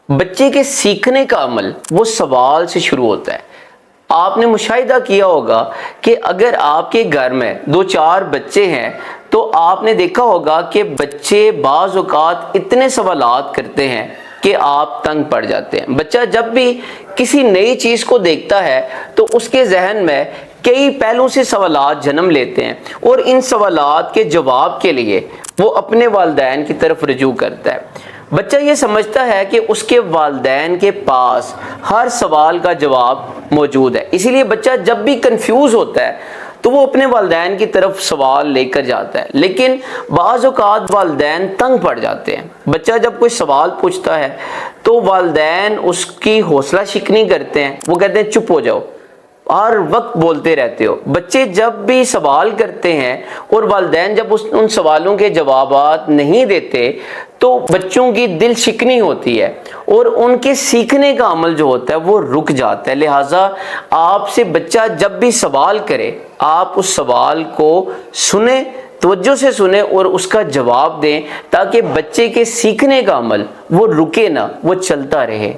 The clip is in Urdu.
بچے کے سیکھنے کا عمل وہ سوال سے شروع ہوتا ہے۔ آپ نے مشاہدہ کیا ہوگا کہ اگر آپ کے گھر میں 2-4 بچے ہیں تو آپ نے دیکھا ہوگا کہ بچے بعض اوقات اتنے سوالات کرتے ہیں کہ آپ تنگ پڑ جاتے ہیں۔ بچہ جب بھی کسی نئی چیز کو دیکھتا ہے تو اس کے ذہن میں کئی پہلوں سے سوالات جنم لیتے ہیں، اور ان سوالات کے جواب کے لیے وہ اپنے والدین کی طرف رجوع کرتا ہے۔ بچہ یہ سمجھتا ہے کہ اس کے والدین کے پاس ہر سوال کا جواب موجود ہے، اسی لیے بچہ جب بھی کنفیوز ہوتا ہے تو وہ اپنے والدین کی طرف سوال لے کر جاتا ہے، لیکن بعض اوقات والدین تنگ پڑ جاتے ہیں۔ بچہ جب کوئی سوال پوچھتا ہے تو والدین اس کی حوصلہ شکنی کرتے ہیں، وہ کہتے ہیں چپ ہو جاؤ، ہر وقت بولتے رہتے ہو۔ بچے جب بھی سوال کرتے ہیں اور والدین جب ان سوالوں کے جوابات نہیں دیتے تو بچوں کی دل شکنی ہوتی ہے اور ان کے سیکھنے کا عمل جو ہوتا ہے وہ رک جاتا ہے۔ لہٰذا آپ سے بچہ جب بھی سوال کرے آپ اس سوال کو سنیں، توجہ سے سنیں اور اس کا جواب دیں، تاکہ بچے کے سیکھنے کا عمل وہ رکے نہ، وہ چلتا رہے۔